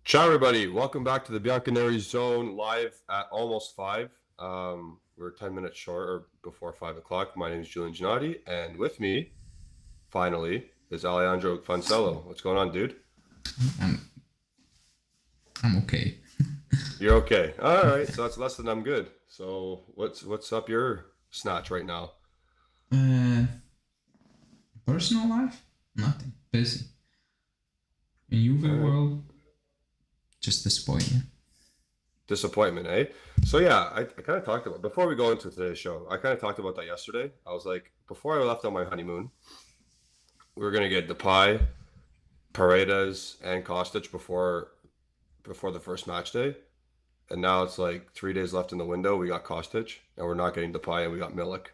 Ciao, everybody. Welcome back to the Bianconeri Zone live at almost 5. We're 10 minutes short or before 5 o'clock. My name is Julian Gennati, and with me, finally, is Alejandro Fancello. What's going on, dude? I'm I'm okay. You're okay. All right, so that's less than I'm good. So what's up your snatch right now? Uh, Personal life, nothing. Busy. In All Juve right. world, just disappointing. Disappointment, eh? So yeah, I kind of talked about before we go into today's show. I kind of talked about that yesterday. I was like, before I left on my honeymoon, we were gonna get the pie, Paredes, and Kostic before the first match day, and now it's like 3 days left in the window. We got Kostic, and we're not getting Depay, and we got Milik.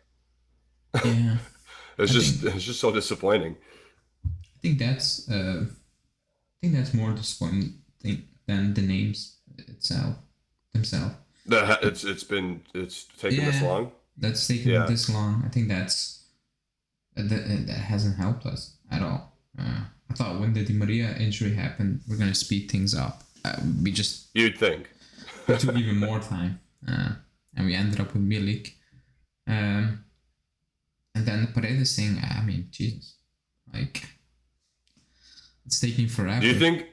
Yeah, It's I just think it's just so disappointing. I think that's more disappointing than the names itself themselves. It's taken this Yeah, long. that's taken Yeah, this long. I think that hasn't helped us at all. I thought when the Di Maria injury happened, we're gonna speed things up. We just you'd think. we took even more time, and we ended up with Milik. Um, and then the Paredes thing, I mean, Jesus, like it's taking Do you forever. think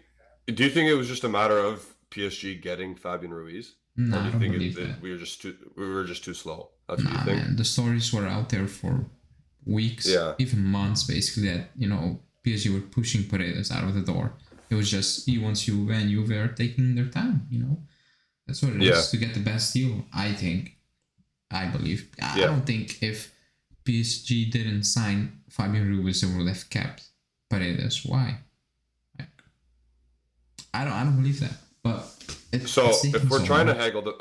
do you think it was just a matter of PSG getting Fabian Ruiz, or Nah, do I you don't think believe that. we were just too slow? That's what you Nah, think? man, the stories were out there for weeks, Yeah, even months, basically. That PSG were pushing Paredes out of the door. It was just he wants Juve and Juve are taking their time. That's what it yeah, is to get the best deal. I think. I believe. I yeah. don't think if PSG didn't sign Fabian Ruiz, they would have kept Paredes. Why? Like, I don't believe that. But it's So if taking we're so trying to long. haggle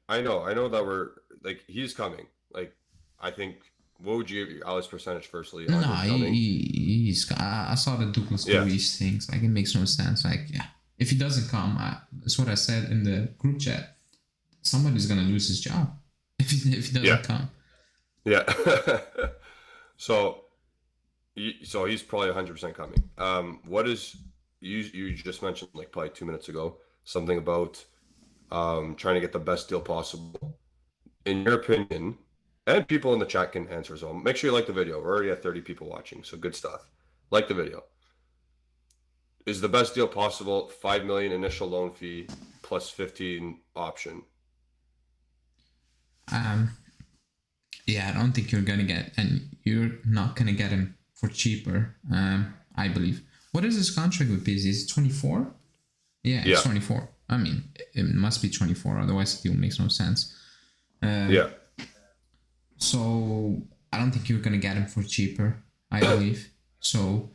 I know that we're like he's coming. Like I think what would you give your Alice percentage firstly on No, him coming? he's. I saw the Douglas Yeah, Luiz things. Like it makes no sense. Like yeah, if he doesn't come, that's what I said in the group chat. Somebody's gonna lose his job if he yeah, doesn't come. yeah. so so he's probably 100% coming. What is you just mentioned like probably 2 minutes ago something about trying to get the best deal possible. In your opinion, and people in the chat can answer as well. Make sure you like the video. We're already at 30 people watching, so good stuff. Like the video. Is the best deal possible 5 million initial loan fee plus 15 option? Um, Yeah, I don't think you're gonna get, and you're not gonna get him for cheaper. I believe. What is his contract with PSG? Is it 24? Yeah, it's Yeah, 24. I mean, it must be 24. Otherwise, the deal makes no sense. Uh, yeah. so I don't think you're gonna get him for cheaper. I believe. So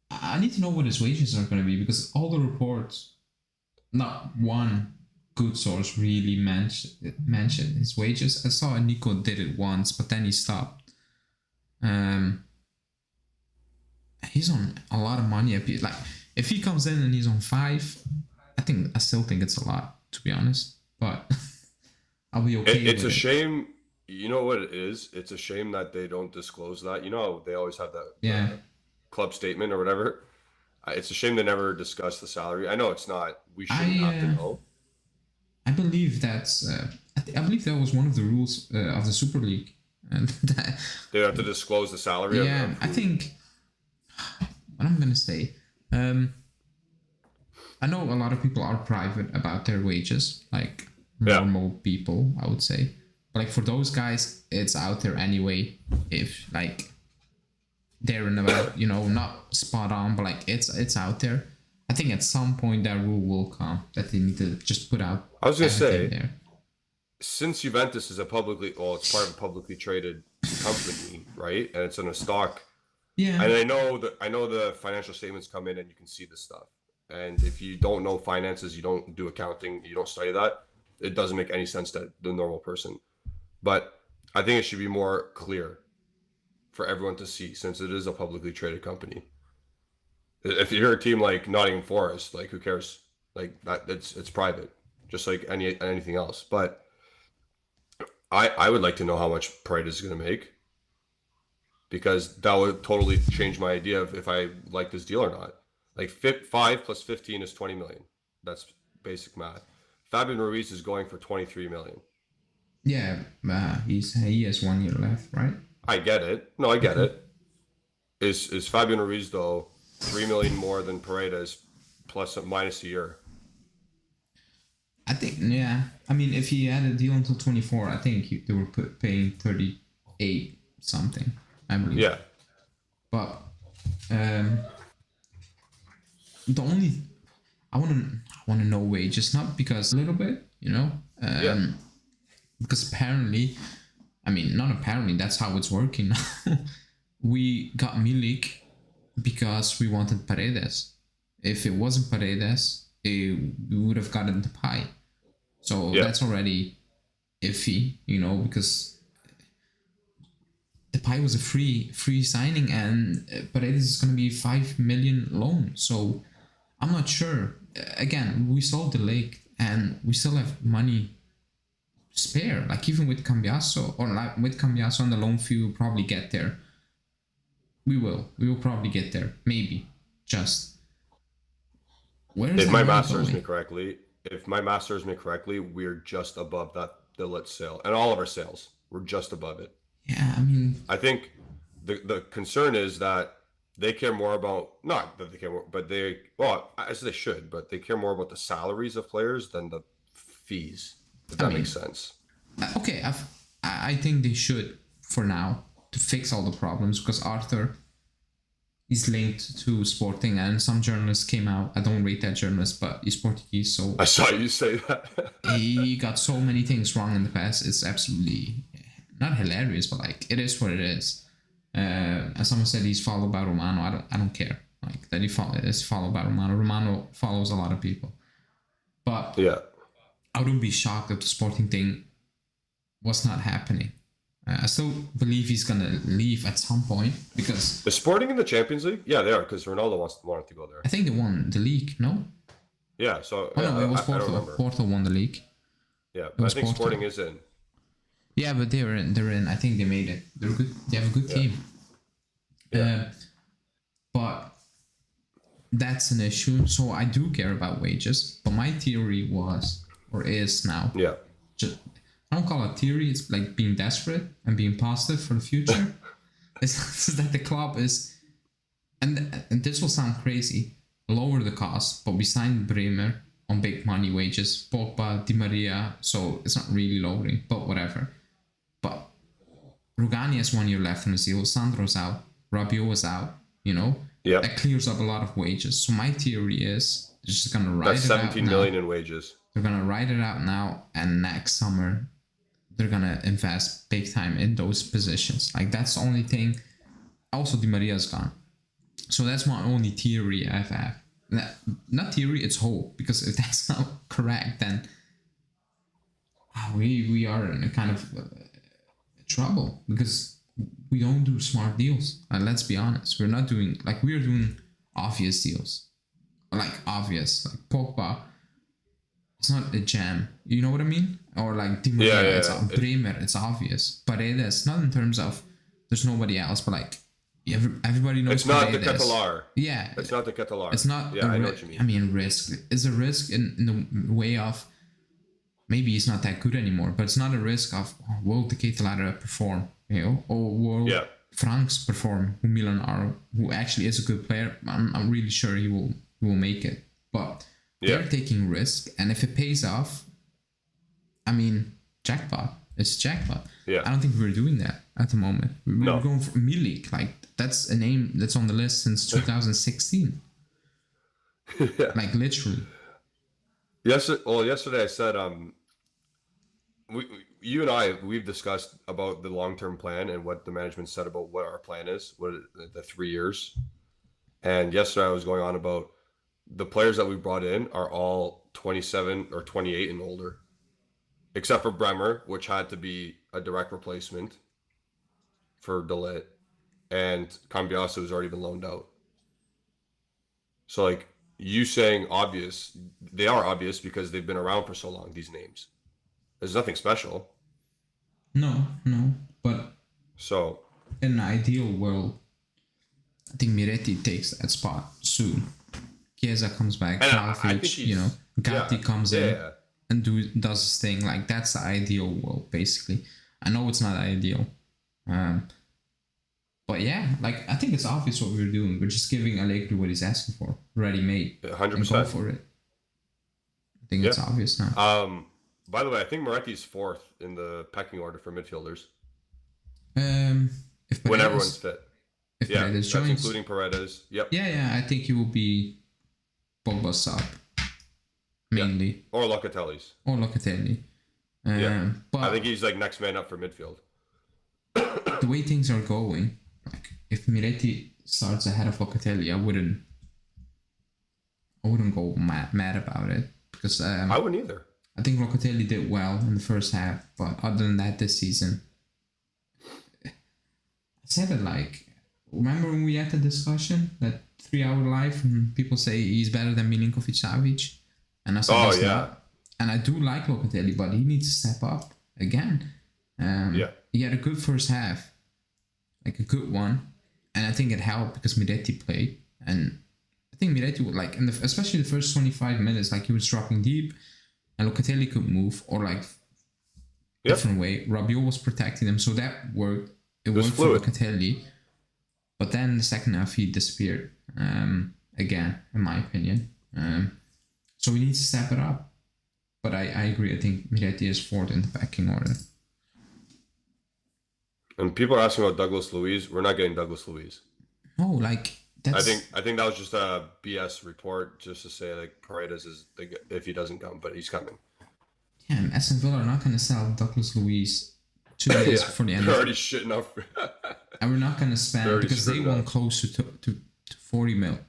I need to know what his wages are gonna be because all the reports, not one good source really mentioned his wages. I saw Nico did it once, but then he stopped. Um, he's on a lot of money. Like if he comes in and he's on 5, I still think it's a lot to be honest. But I'll be okay It's with a it. shame. You know what it is? It's a shame that they don't disclose that. You know, they always have Yeah, the club statement or whatever. It's a shame they never discuss the salary. I know it's not. We shouldn't I have to uh, know. I believe that's I believe that was one of the rules of the Super League, and They have to disclose the salary yeah, of I who. think what I'm gonna say. Um, I know a lot of people are private about their wages, like Yeah, normal people, I would say. But like for those guys, it's out there anyway. If like they're in about, not spot on, but like it's out there. I think at some point that rule will come that they need to just put out I was gonna everything say there. since Juventus is a publicly, well, it's part of a publicly traded company, right? And it's in a stock. Yeah, And I know the financial statements come in and you can see this stuff. And if you don't know finances, you don't do accounting, you don't study that, it doesn't make any sense to the normal person. But I think it should be more clear for everyone to see since it is a publicly traded company. If you're a team like Nottingham Forest, like who cares? Like that it's private, just like anything else. But I would like to know how much Pride is going to make because that would totally change my idea of if I like this deal or not. Like 5 plus 15 is 20 million. That's basic math. Fabian Ruiz is going for 23 million. Yeah, he has 1 year left, right? I get it. No, I get it. Is Fabian Ruiz though 3 million more than Paredes plus minus a year? I think, yeah. I mean, if he had a deal until 24, I think they were paying 38 something, I believe. Yeah. But the only I want to know wages, not because a little bit, Yeah. because apparently, I mean, not apparently, that's how it's working now. We got Milik because we wanted Paredes. If it wasn't Paredes, we would have gotten the pie. So Yeah. that's already iffy, because the pie was a free signing, and Paredes is going to be 5 million loan. So I'm not sure. Again, we sold the lake, and we still have money spare. Like even with Cambiaso, or like with Cambiaso on the loan fee, we'll probably get there. We will probably get there. Maybe. Just where is If my money math serves going? me correctly, we're just above that Lit sale, and all of our sales, we're just above it. Yeah, I mean, I think the concern is that they care more about, not that they care more, but as they should, but they care more about the salaries of players than the fees. If that makes sense. okay, I think they should for now to fix all the problems, because Arthur is linked to Sporting, and some journalists came out. I don't rate that journalist, but he's Portuguese, so I saw you say that. he got so many things wrong in the past. It's absolutely not hilarious, but like it is what it is. As someone said, he's followed by Romano. I don't care. Like that is followed by Romano. Romano follows a lot of people, but Yeah. I wouldn't be shocked if the Sporting thing was not happening. I still believe he's gonna leave at some point, because Is Sporting in the Champions League? Yeah, they are, because Ronaldo wanted to go there. I think they won the league. No, Yeah. So no, it was I don't Porto. remember. Porto won the league. Yeah, but I think Porto. Sporting is in. Yeah, but they're in. They're in. I think they made it. They're good. They have a good team. Yeah. But that's an issue. So I do care about wages. But my theory was, or is now, Yeah. just, I don't call it theory. It's like being desperate and being positive for the future. It's that the club is, and this will sound crazy, lower the cost, but we signed Bremer on big money wages, Pogba, Di Maria, so it's not really lowering, but whatever. But Rugani has 1 year left in the deal, Sandro's out, Rabiot is out, Yeah. that clears up a lot of wages. So my theory is they're just gonna ride That's it out 17 now. million in wages. They're gonna ride it out now, and next summer they're gonna invest big time in those positions. Like that's the only thing. Also, Di Maria's gone, so that's my only theory I have. Not theory, it's hope. Because if that's not correct, then we are in a kind of trouble, because we don't do smart deals. Let's be honest, we're not doing we're doing obvious deals, like Pogba. It's not a jam, you know what I mean? Or like Di Maria, it's Bremer, it's obvious. Paredes, not in terms of there's nobody else, but like everybody knows. It's not Paredes. the Catalar. Yeah, it's not the Catalar. It's not. Yeah, I know what you mean. I mean, risk. It's a risk in the way of maybe he's not that good anymore, but it's not a risk of will the Catalar perform, or will Franks perform, who Milan are, who actually is a good player. I'm really sure he will make it, but. They're taking risk, and if it pays off, I mean, jackpot. It's jackpot. Yeah. I don't think we're doing that at the moment. We're going for Milik. Like that's a name that's on the list since 2016. Yeah. Like literally. Yesterday I said you and we've discussed about the long-term plan and what the management said about what our plan is, what the 3 years. And yesterday I was going on about the players that we brought in are all 27 or 28 and older, except for Bremer, which had to be a direct replacement for De Ligt, and Cambiaso has already been loaned out. So like you saying obvious, they are obvious because they've been around for so long, these names. There's nothing special. No, but so in an ideal world, I think Miretti takes that spot soon. Chiesa comes back, And I think Vlahovic, you know, Gatti comes in and does his thing. Like, that's the ideal world, basically. I know it's not ideal. But yeah, like, I think it's obvious what we're doing. We're just giving Allegri what he's asking for, ready-made. 100%. And go for it. I think it's obvious now. By the way, I think Moretti's 4th in the pecking order for midfielders. If when everyone's fit. If Paredes joins, including Paredes. Yep. Yeah, I think he will be Pogba's sub, mainly. Or Locatelli's. But I think he's like next man up for midfield. The way things are going, like if Miretti starts ahead of Locatelli, I wouldn't go mad about it, because I wouldn't either. I think Locatelli did well in the first half, but other than that, this season, I said it like, remember when we had the discussion, that 3-hour live, and people say he's better than Milinkovic-Savic, and I said he's not. And I do like Locatelli, but he needs to step up again. He had a good first half, like a good one, and I think it helped because Miretti played, and I think Miretti would like, especially the first 25 minutes, like he was dropping deep, and Locatelli could move, or like different way. Rabiot was protecting him, so that worked. It worked for Locatelli, but then the second half he disappeared again, in my opinion. So we need to step it up. But I agree. I think Miretti is 4th in the pecking order. And people are asking about Douglas Luiz. We're not getting Douglas Luiz. No, like that's. I think that was just a BS report, just to say like Paredes is if he doesn't come, but he's coming. Yeah, and Aston Villa are not going to sell Douglas Luiz 2 days before the end. They're already shitting up. And we're not going to spend, because they want close to 40 mil.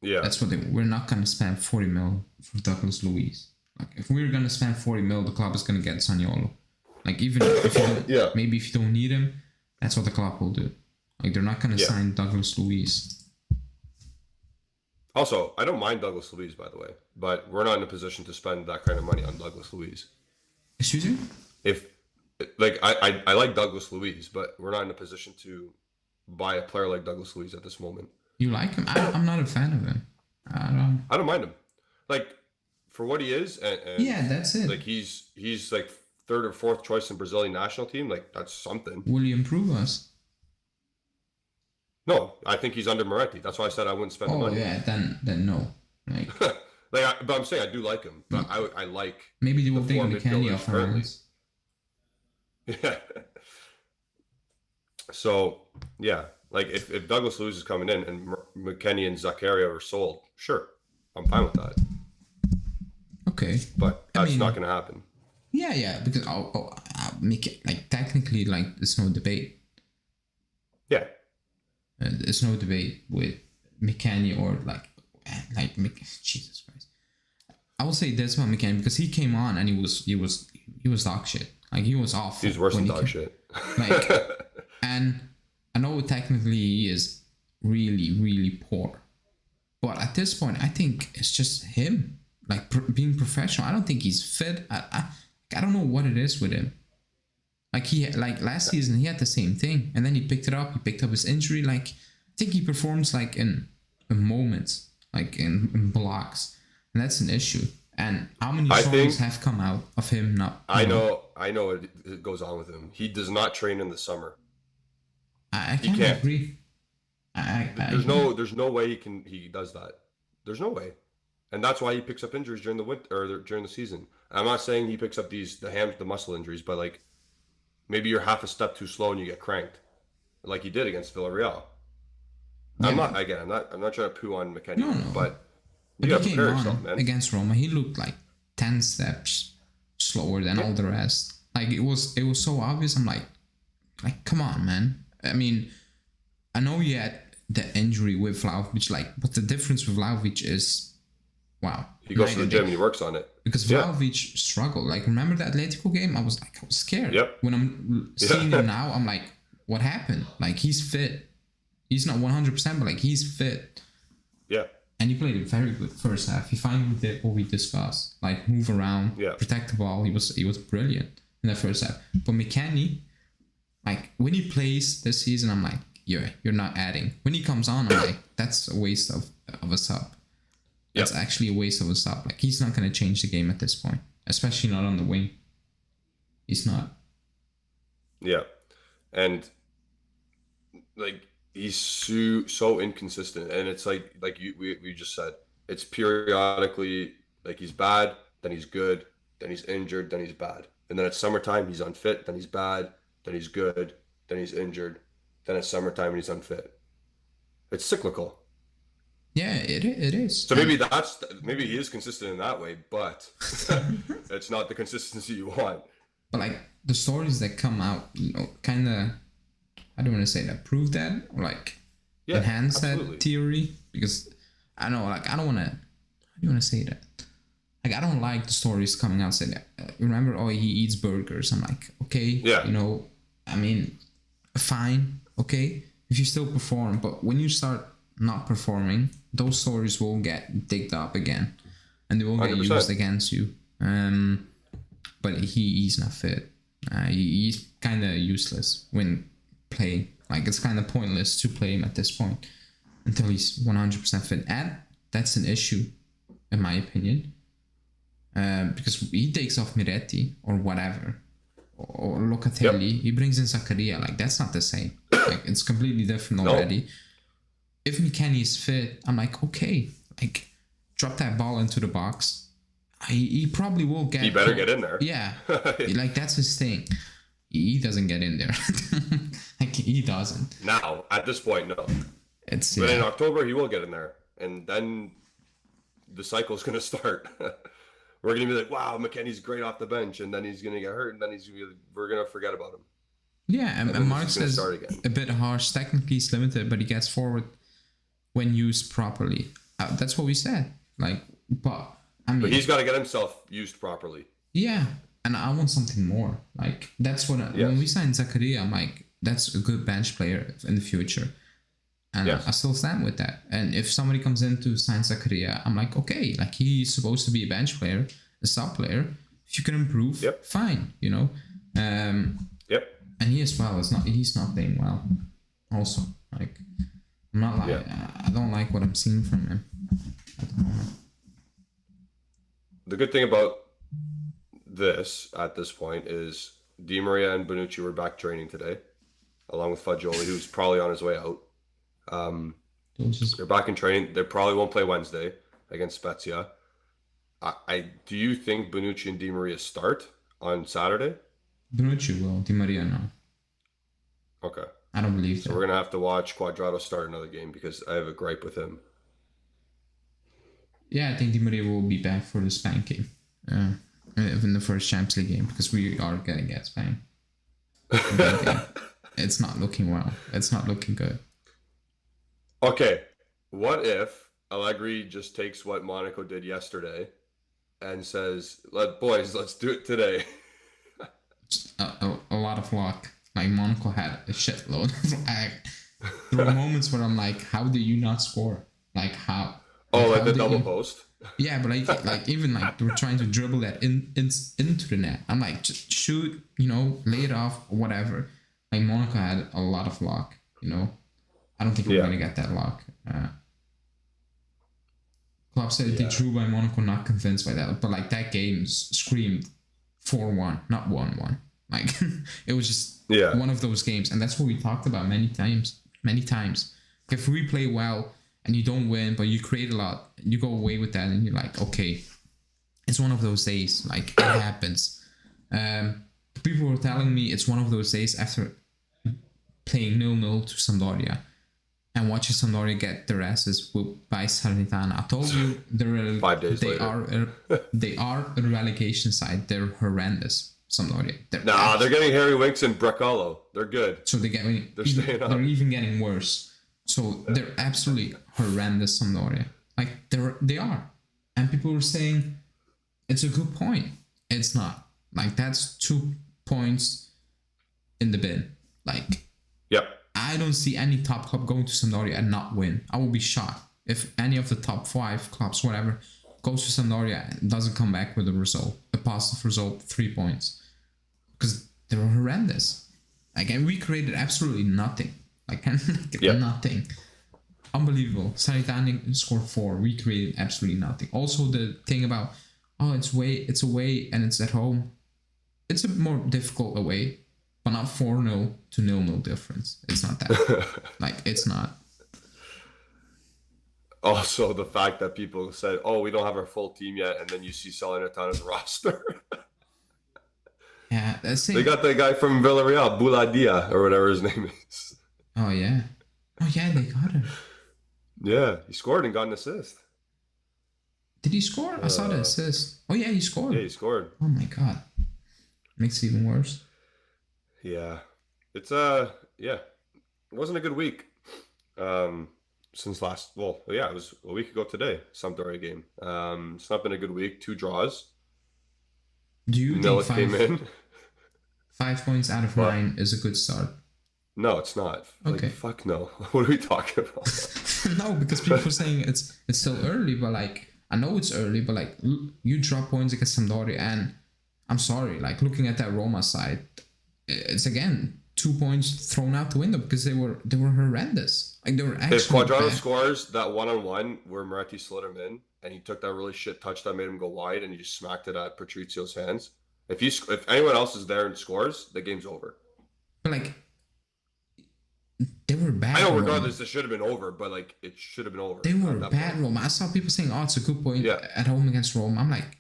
Yeah, that's what we're not going to spend 40 mil for Douglas Luiz. Like, if we're gonna spend 40 mil, the club is gonna get Zaniolo. Like, even if you don't, maybe if you don't need him, that's what the club will do. Like, they're not gonna sign Douglas Luiz. Also, I don't mind Douglas Luiz, by the way, but we're not in a position to spend that kind of money on Douglas Luiz. Excuse me? If, like, I like Douglas Luiz, but we're not in a position to buy a player like Douglas Luiz at this moment. You like him? I'm not a fan of him. I don't mind him. Like, for what he is, and yeah, that's it. Like, he's like 3rd or 4th choice in Brazilian national team. Like, that's something. Will he improve us? No, I think he's under Moretti. That's why I said I wouldn't spend the money. Oh yeah, then no. Like, but I'm saying I do like him. But I like. Maybe they will take McKennie off our hands. Yeah. So yeah, like if Douglas Luiz is coming in and McKennie and Zakaria are sold, sure, I'm fine with that. Okay, but that's not going to happen. Yeah, because like technically, like there's no debate. Yeah, there's no debate with McKennie or like Jesus Christ. I will say this about McKennie, because he came on and he was dog shit. Like, he was awful. He's worse than dog shit. Like, and I know technically he is really, really poor, but at this point, I think it's just him. Like, being professional. I don't think he's fit. I don't know what it is with him. Like last season, he had the same thing, and then he picked it up. He picked up his injury. Like, I think he performs like in moments, like in blocks, and that's an issue. And how many songs have come out of him not? I know it goes on with him. He does not train in the summer. I can't agree. There's no way he does that. There's no way. And that's why he picks up injuries during the winter or during the season. I'm not saying he picks up the muscle injuries, but like maybe you're half a step too slow and you get cranked, like he did against Villarreal. Yeah. I'm not trying to poo on McKennie, but you got to prepare yourself, man. Against Roma, he looked like 10 steps slower than all the rest. Like, it was so obvious. I'm like, come on, man. I mean, I know you had the injury with Vlahovic, like, but the difference with Vlahovic is, wow. He goes to the gym and he works on it. Because Vlahovic struggled. Like, remember the Atletico game? I was scared. Yep. When I'm seeing him now, I'm like, what happened? Like, he's fit. He's not 100%, but like, he's fit. Yeah. And he played a very good first half. He finally did what we discussed, like move around, protect the ball. He was brilliant in that first half. But McKennie, like, when he plays this season, I'm like, you're not adding. When he comes on, I'm like, that's a waste of a sub. That's actually a waste of a sub. Like, he's not going to change the game at this point, especially not on the wing. He's not. Yeah, and like he's so inconsistent, and it's like we just said, it's periodically like he's bad, then he's good, then he's injured, then he's bad, and then it's summertime he's unfit, then he's bad, then he's good, then he's injured, then it's summertime and he's unfit. It's cyclical. Yeah, it is. So maybe he is consistent in that way, but it's not the consistency you want. But like the stories that come out, kind of, I don't want to say that prove that, or like enhance that theory, because I know, like, I don't want to. How do you want to say that? Like, I don't like the stories coming out saying that. Remember, he eats burgers. I'm like, okay, I mean, fine, okay, if you still perform, but when you start not performing, those stories will get digged up again, and they will get 100%. Used against you. But he's not fit. He's kind of useless when playing. Like, it's kind of pointless to play him at this point until he's 100% fit, and that's an issue, in my opinion, because he takes off Miretti or whatever, or Locatelli. He brings in Zakaria. Like, that's not the same. Like, it's completely different already. If McKennie is fit, I'm like, okay, like, drop that ball into the box. He probably will get. He better get in there. Yeah, like, that's his thing. He doesn't get in there. Like, he doesn't. Now, at this point, no. But in October, he will get in there, and then the cycle's gonna start. We're gonna be like, wow, McKennie's great off the bench, and then he's gonna get hurt, and then we're gonna forget about him. Yeah, and Mark says a bit harsh. Technically, he's limited, but he gets forward when used properly. That's what we said. Like, but I mean, but he's got to get himself used properly. Yeah, and I want something more. Like, that's what when we signed Zakaria, I'm like, that's a good bench player in the future, and I still stand with that. And if somebody comes in to sign Zakaria, I'm like, okay, like, he's supposed to be a bench player, a sub player. If you can improve, fine, And he as well he's not playing well. Also, like, I'm not like I don't like what I'm seeing from him at the moment. The good thing about this at this point is Di Maria and Bonucci were back training today, along with Fagioli, who's probably on his way out. They're back in training. They probably won't play Wednesday against Spezia. Do you think Bonucci and Di Maria start on Saturday? Bonucci will. Di Maria no. Okay. I don't believe so. We're gonna have to watch Cuadrado start another game because I have a gripe with him. Yeah, I think Di Maria will be back for the spanking in the first Champions League game, because we are gonna get spanked. It's not looking well. It's not looking good. Okay, what if Allegri just takes what Monaco did yesterday and says, "Boys, let's do it today"? A lot of luck. Like, Monaco had a shitload of lag. There were moments where I'm like, how do you not score? Like, how? Like the double post? Yeah, but like even like they were trying to dribble that into the net. I'm like, just shoot, lay it off, or whatever. Like, Monaco had a lot of luck, I don't think we're going to get that luck. Klopp said they drew by Monaco, not convinced by that. But, like, that game screamed 4-1, not 1-1. Like, it was just one of those games. And that's what we talked about many times. If we play well and you don't win, but you create a lot, you go away with that and you're like, okay, it's one of those days. Like, it happens. People were telling me it's one of those days after playing 0-0 to Sampdoria and watching Sampdoria get their asses whooped by Salernitana. I told you 5 days later. They are a relegation side. They're horrendous. Sampdoria. They're getting Harry Winks and Brecalo. They're good. So they're even getting worse. So they're absolutely horrendous, Sampdoria. Like, they are. And people were saying it's a good point. It's not. Like, that's 2 points in the bin. Like, I don't see any top club going to Sampdoria and not win. I will be shocked if any of the top 5 clubs, whatever, goes to Sampdoria and doesn't come back with a result, a positive result, 3 points, because they were horrendous. Like, and we created absolutely nothing. Like, nothing. unbelievable. Salernitana scored 4. We created absolutely nothing. Also, the thing about it's away and it's at home. It's a more difficult away, but not 4-0 to 0-0 difference. It's not that. Like, it's not. Also, the fact that people said, "Oh, we don't have our full team yet," and then you see Salernitana's roster. Yeah, that's it. They got that guy from Villarreal, Bouladia, or whatever his name is. Oh yeah, they got him. Yeah, he scored and got an assist. Did he score? I saw the assist. Oh yeah, he scored. Yeah, he scored. Oh my god, makes it even worse. Yeah, it's yeah, it wasn't a good week. Since last, well, yeah, it was a week ago today, Sampdoria game. It's not been a good week. 2 draws. Do you Miller think came in. 5 points out of 9 is a good start? No, it's not. Okay. Like, fuck no. What are we talking about? No, because people are saying it's still early, but like I know it's early, but like you drop points against Sampdoria, and I'm sorry, like looking at that Roma side, it's again 2 points thrown out the window because they were horrendous. Like they were actually. If Quadrado bad. scores that 1-on-1 where Moretti slid him in, and he took that really shit touch that made him go wide, and he just smacked it at Patrizio's hands. If anyone else is there and scores, the game's over. But like. They were bad. I know, Roma. regardless, it should have been over, but like it should have been over. They were bad, Roma. I saw people saying, "Oh, it's a good point at home against Roma." I'm like,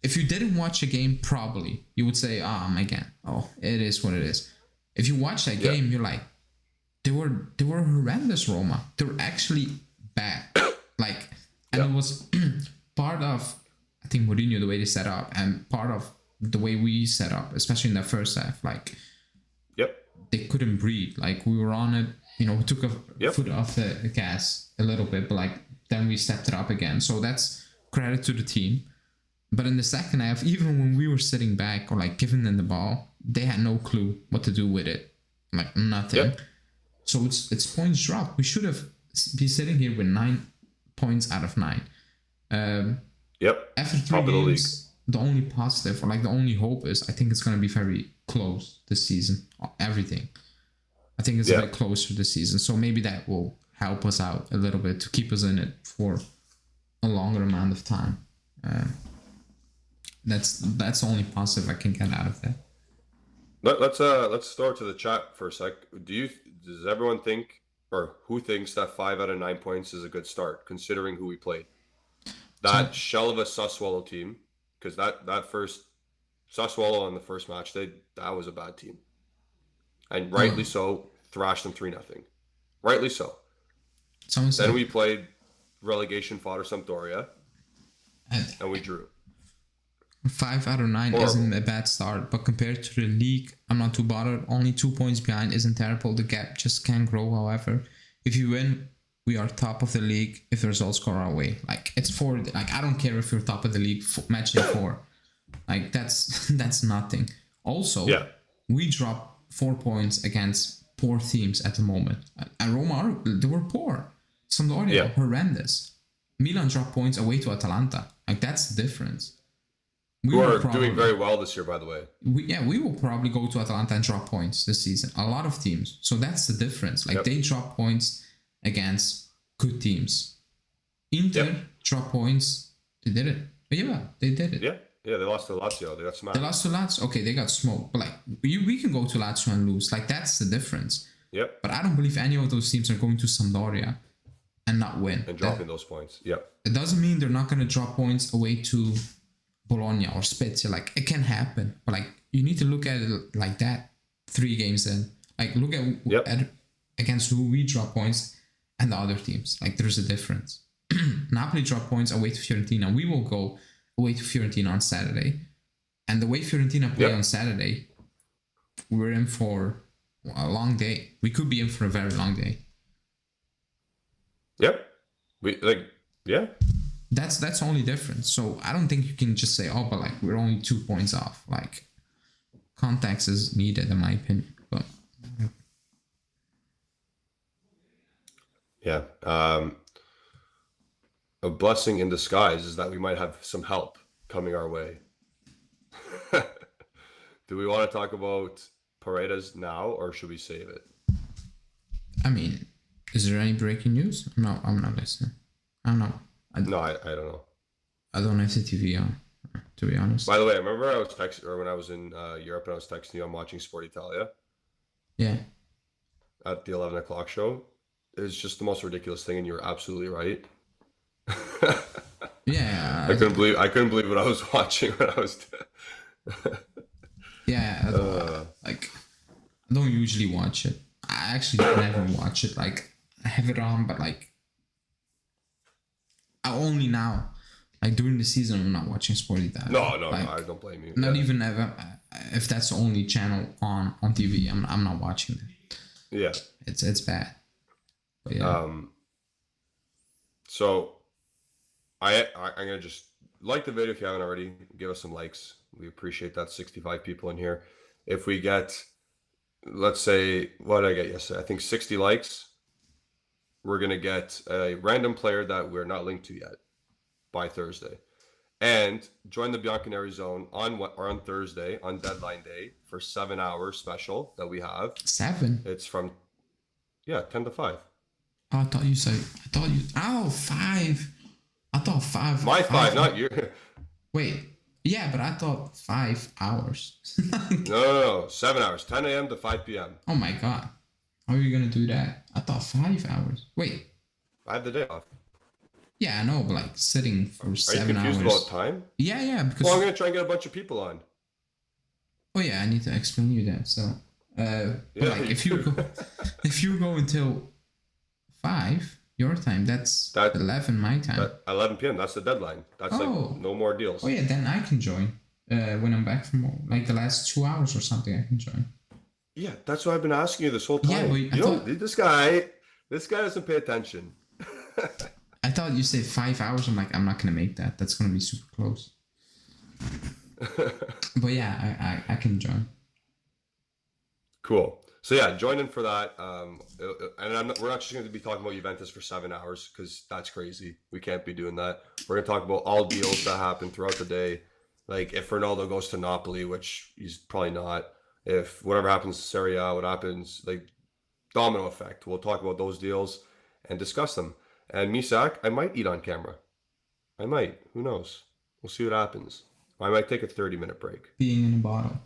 if you didn't watch a game, probably you would say, again, it is what it is." If you watch that game, you're like, they were horrendous, Roma. They were actually bad. Like, and it was part of, I think, Mourinho, the way they set up, and part of the way we set up, especially in the first half. Like, they couldn't breathe. Like, we were on it. We took a foot off the gas a little bit, but like then we stepped it up again. So that's credit to the team. But in the second half, even when we were sitting back or like giving them the ball, they had no clue what to do with it. Like nothing. Yep. So it's points dropped. We should have been sitting here with 9 points out of 9. After 3 games, the only positive or like the only hope is I think it's going to be very close this season. Everything. I think it's a bit closer this season. So maybe that will help us out a little bit to keep us in it for a longer amount of time. That's the only positive I can get out of that. Let's throw it to the chat for a sec. Does everyone think, or who thinks that 5 out of 9 points is a good start, considering who we played? That shell of a Sassuolo team, because that first Sassuolo on the first match, that was a bad team, and rightly so, thrashed them 3-0. Rightly so. Then we played relegation fodder Sampdoria, and we drew. 5 out of 9 isn't a bad start, but compared to the league, I'm not too bothered. Only 2 points behind isn't terrible. The gap just can't grow. However, if you win, we are top of the league. If the results go our way, like it's 4. Like I don't care if you're top of the league, match day 4. Like that's nothing. Also, we drop 4 points against poor teams at the moment. And Roma, they were poor. Sampdoria, horrendous. Milan dropped points away to Atalanta. Like that's the difference. We are doing very well this year, by the way. We will probably go to Atalanta and drop points this season. A lot of teams. So that's the difference. Like they drop points against good teams. Inter drop points. They did it. Yeah, they did it. Yeah, they lost to Lazio. They got smacked. They lost to Lazio. Okay, they got smoked. But like we can go to Lazio and lose. Like that's the difference. Yep. But I don't believe any of those teams are going to Sampdoria and not win. And dropping those points. Yep. It doesn't mean they're not going to drop points away to Bologna or Spezia. Like it can happen, but like you need to look at it like that 3 games in. Like look at against who we drop points and the other teams. Like there's a difference. Napoli drop points away to Fiorentina. We will go away to Fiorentina on Saturday, and the way Fiorentina play on Saturday, we're in for a long day. We could be in for a very long day. Yep. That's the only difference. So I don't think you can just say, but like we're only 2 points off. Like context is needed in my opinion. But a blessing in disguise is that we might have some help coming our way. Do we want to talk about Paredes now, or should we save it? I mean, Is there any breaking news? No, I'm not listening. I don't know. No, I don't know. I don't have the TV on, to be honest. By the way, I remember I was texting, or when I was in Europe and I was texting you, I'm watching Sport Italia Yeah. at the 11 o'clock show. It's just the most ridiculous thing, and you're absolutely right. Yeah. I couldn't believe what I was watching when I was. Yeah. Like, I don't usually watch it. I actually never watch it. Like, I have it on, but like, I only now, like during the season, I'm not watching Sport Italia. No, Like, I don't blame you. not Yeah. even ever. If that's the only channel on TV, I'm not watching it. Yeah. It's bad. But yeah. So I'm gonna just like the video if you haven't already. Give us some likes. We appreciate that. 65 people in here. If we get, let's say, what did I get yesterday? I think 60 likes. We're gonna get a random player that we're not linked to yet by Thursday, and join the Bianconeri Zone on Thursday on deadline day for 7 hour special that we have. 7. It's from 10 to 5. Oh, I thought you said. I thought you. Oh, 5. I thought 5. My 5, not your. Wait. Yeah, but I thought 5 hours. No. 7 hours. 10 a.m. to 5 p.m. Oh my god. How are you gonna do that? I thought 5 hours. Wait. I have the day off. Yeah, I know, but like sitting for Are you 7 confused hours. about time? Yeah, because. Well, I'm gonna try and get a bunch of people on. Oh yeah, I need to explain you that. So, but Yeah, like you if you do. go, if you go until 5 your time, that's That- 11 my time. At 11 p.m. That's the deadline. That's Oh. like no more deals. Oh yeah, then I can join. When I'm back from like the last 2 hours or something, I can join. Yeah, that's what I've been asking you this whole time. Yeah, but you I know, thought- this guy doesn't pay attention. I thought you said 5 hours. I'm like, I'm not gonna make that. That's gonna be super close. But yeah, I can join. Cool. So yeah, join in for that. And we're not just going to be talking about Juventus for 7 hours because that's crazy. We can't be doing that. We're going to talk about all deals that happen throughout the day. Like if Ronaldo goes to Napoli, which he's probably not. If whatever happens to Serie A, what happens, like domino effect. We'll talk about those deals and discuss them. And Misak, I might eat on camera. I might. Who knows? We'll see what happens. I might take a 30-minute break. Being in a bottle.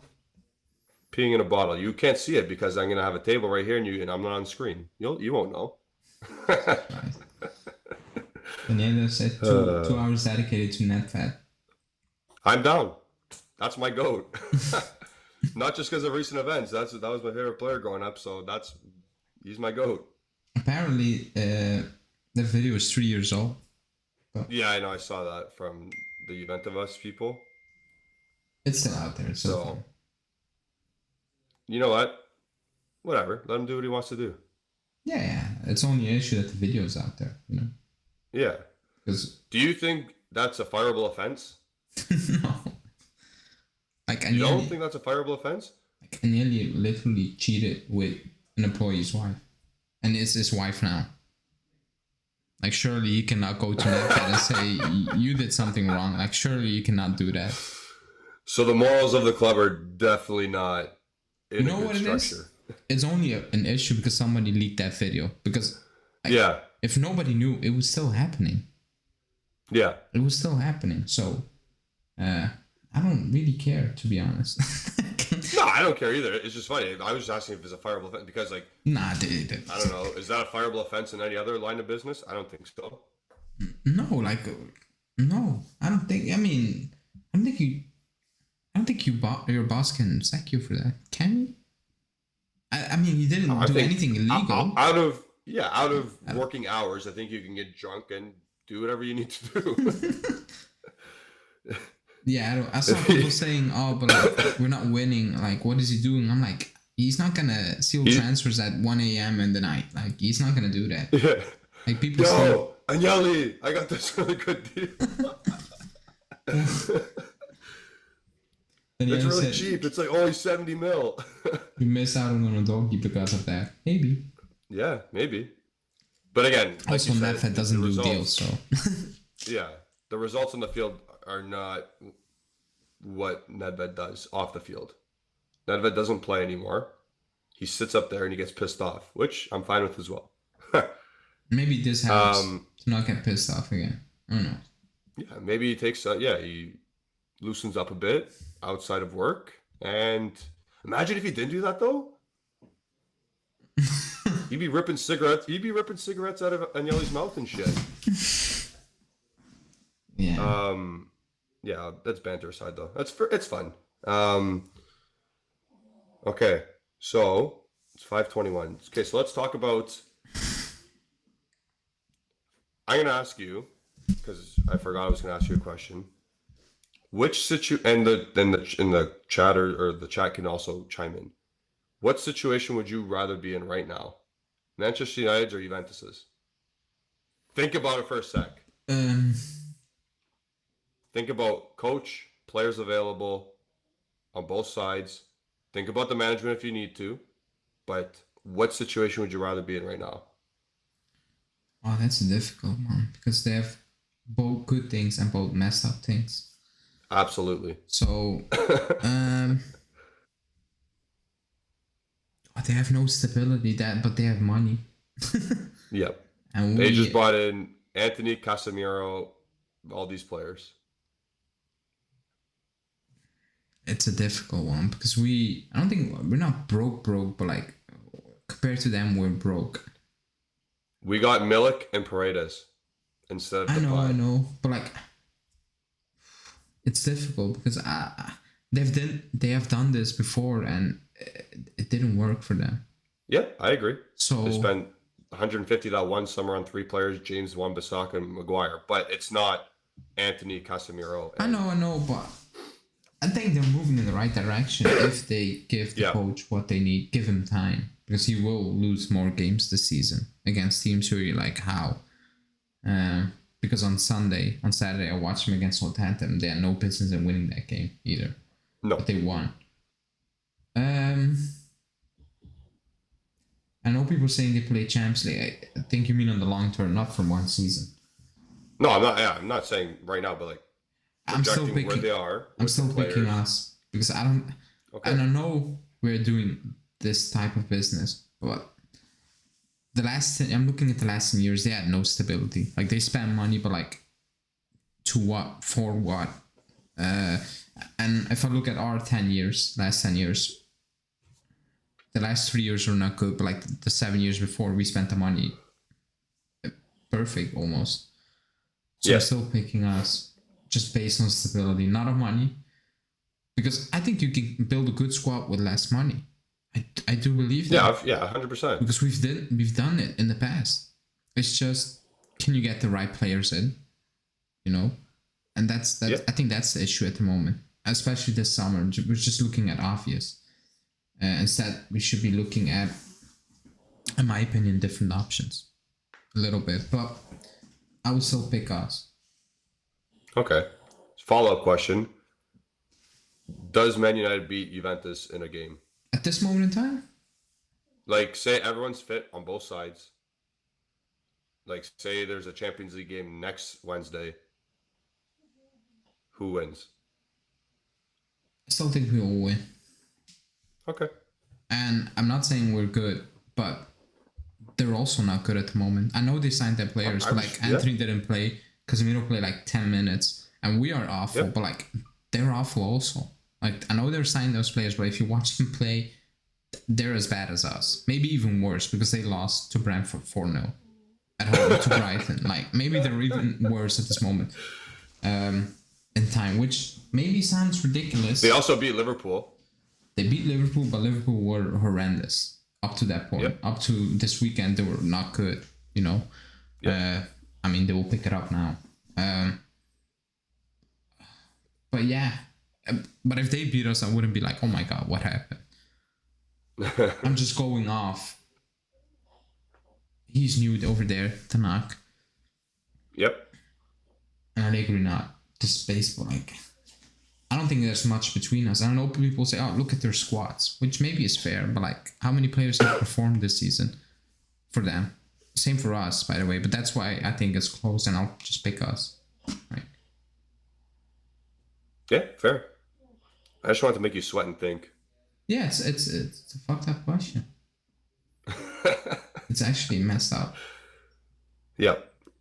Peeing in a bottle. You can't see it because I'm gonna have a table right here, and I'm not on screen. You won't know. Right. Daniela said 2 hours dedicated to NetFed. I'm down. That's my goat. Not just because of recent events. That was my favorite player growing up. So he's my goat. Apparently, the video is 3 years old. Yeah, I know. I saw that from the Juventus people. It's still out there. So you know what? Whatever. Let him do what he wants to do. Yeah. It's only an issue that the video is out there. Yeah. Because Do you think that's a fireable offense? no. Like You don't Agnelli, think that's a fireable offense? like Agnelli literally cheated with an employee's wife, and it's his wife now. Like surely you cannot go to NetFed and say you did something wrong. Like surely you cannot do that. So the morals of the club are definitely not in You know a good what it is? structure. It's only an issue because somebody leaked that video. Because Yeah. if nobody knew, it was still happening. Yeah. It was still happening. So, I don't really care, to be honest. No, I don't care either. It's just funny. I was just asking if it's a fireable offense because, like, Nah, I don't know. Is that a fireable offense in any other line of business? I don't think so. no, like, no, I don't think. I mean, I don't think your boss can sack you for that, can he? I mean, he didn't I do think anything illegal. Out of working hours, I think you can get drunk and do whatever you need to do. Yeah, I saw people saying, "Oh, but like, we're not winning. Like, what is he doing?" I'm like, he's not gonna seal transfers at 1 a.m. in the night. Like, he's not gonna do that. Yeah. Like, people say, Yo, Agnelli, I got this really good deal. It's really cheap. It's like only 70 mil. You miss out on a doggy because of that. Maybe. Yeah, maybe. But again, like Also, you said, NetFed doesn't the do results- deals, so. Yeah, the results on the field are not what Nedved does off the field. Nedved doesn't play anymore. He sits up there and he gets pissed off, which I'm fine with as well. Maybe this helps um, to not get pissed off again. I don't know. yeah, maybe he takes. He loosens up a bit outside of work. And imagine if he didn't do that though. He'd be ripping cigarettes. He'd be ripping cigarettes out of Agnelli's mouth and shit. Yeah. Yeah, that's banter aside though. It's fun. Okay, so it's 5:21. Okay, so let's talk about. I'm gonna ask you because I forgot I was gonna ask you a question. Which and the then the in the chat or the chat can also chime in. What situation would you rather be in right now? Manchester United or Juventus's? Think about it for a sec. Um. Think about coach, players available on both sides. Think about the management if you need to. But what situation would you rather be in right now? Oh, that's a difficult one because they have both good things and both messed up things. Absolutely. So, um, they have no stability but they have money. Yep. And They just brought in Anthony, Casemiro, all these players. It's a difficult one because I don't think we're not broke, but like compared to them, we're broke. We got Milik and Paredes instead of I know, but like it's difficult because they have done this before and it didn't work for them. Yeah, I agree. So they spent 150 that one summer on 3 players: James, Wan-Bissaka, and Maguire. But it's not Anthony, Casemiro. I know, but I think they're moving in the right direction if they give the coach what they need, give him time, because he will lose more games this season against teams who you're like, how? Because on Saturday, I watched them against Southampton. They had no business in winning that game either. No. But they won. I know people saying they play Champions League. I think you mean on the long term, not from one season. No, I'm not. Yeah, I'm not saying right now, but like I'm still picking where they are. I'm still picking us because I don't. Okay. And I know we're doing this type of business, but I'm looking at the last 10 years. They had no stability. Like they spent money, but like to what? For what? And if I look at our last 10 years, the last 3 years were not good, but like the 7 years before, we spent the money perfect almost. So I'm still picking us just based on stability, not on money. Because I think you can build a good squad with less money. I do believe that. Yeah, 100%. Because we've done it in the past. It's just, can you get the right players in? You know? And that's I think that's the issue at the moment. Especially this summer. We're just looking at obvious. Instead, we should be looking at, in my opinion, different options. A little bit. But I would still pick us. Okay. Follow-up question. Does Man United beat Juventus in a game? At this moment in time? Like, say everyone's fit on both sides. Like, say there's a Champions League game next Wednesday. Who wins? I still think we will win. Okay. And I'm not saying we're good, but they're also not good at the moment. I know they signed their players, but like Anthony didn't play. Casemiro played like 10 minutes. And we are awful, but like they're awful also. Like I know they're signing those players, but if you watch them play, they're as bad as us. Maybe even worse because they lost to Brentford 4-0 at home to Brighton. Like maybe they're even worse at this moment in time, which maybe sounds ridiculous. They also beat Liverpool. They beat Liverpool, but Liverpool were horrendous up to that point. Yep. Up to this weekend, they were not good, you know. Yep. I mean, they will pick it up now. But yeah, but if they beat us, I wouldn't be like, oh my God, what happened? I'm just going off. He's new over there, Tanak. Yep. And Allegri not. Just baseball, like, I don't think there's much between us. I know people say, oh, look at their squads, which maybe is fair, but like, how many players have performed this season for them? Same for us, by the way, but that's why I think it's close and I'll just pick us. Right. Yeah, fair. I just wanted to make you sweat and think. Yeah, it's a fucked up question. It's actually messed up. Yeah,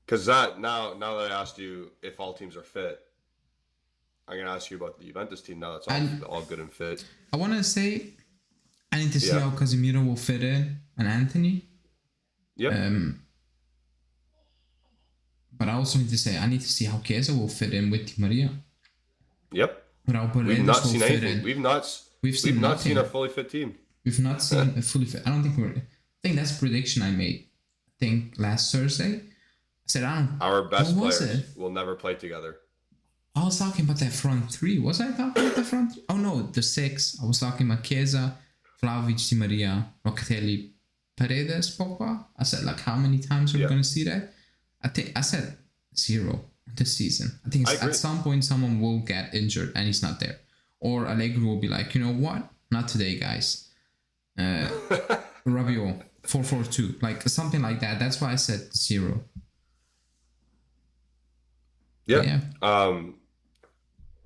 because that now that I asked you if all teams are fit, I'm gonna ask you about the Juventus team now. That's And all good and fit. I want to say I need to see Yeah. how Casemiro will fit in and Anthony. Yep. But I also need to say I need to see how Chiesa will fit in with Di Maria. Yep. But how We've Paredes not will seen fit anything. in. We've not seen not seen nothing. a fully fit team. We've not seen a fully fit. I don't think I think that's a prediction I made. I think last Thursday. I said I don't. Our best what was players it? will never play together. I was talking about that front three. Was I talking about the front three? Oh no, the six. I was talking about Chiesa, Vlahovic, Di Maria, Locatelli, Paredes, Pogba. I said like how many times we're gonna see that? I said 0 this season. I think at some point someone will get injured and he's not there. Or Allegri will be like, you know what? Not today, guys. Rabiot, 4-4-2. Like something like that. That's why I said 0. Yeah.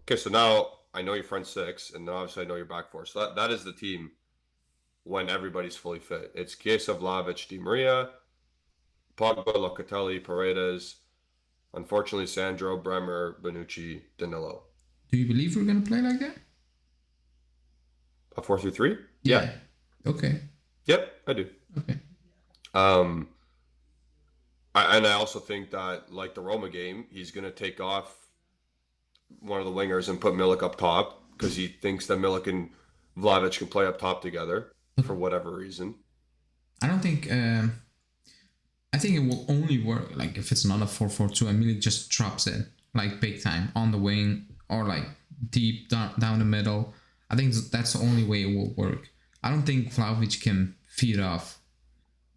Okay, so now I know your front six, and now obviously I know your back four. So that is the team when everybody's fully fit. It's Chiesa, Vlahovic, Di Maria, Pogba, Locatelli, Paredes, unfortunately Sandro, Bremer, Bonucci, Danilo. Do you believe we're gonna play like that? A 4-3-3? Yeah. Okay. Yep, I do. Okay. I also think that, like the Roma game, he's going to take off one of the wingers and put Milik up top because he thinks that Milik and Vlahovic can play up top together for whatever reason. I don't think. I think it will only work like if it's not a 4-4-2 and Milik just drops in like big time on the wing or like deep down the middle. I think that's the only way it will work. I don't think Vlahovic can feed off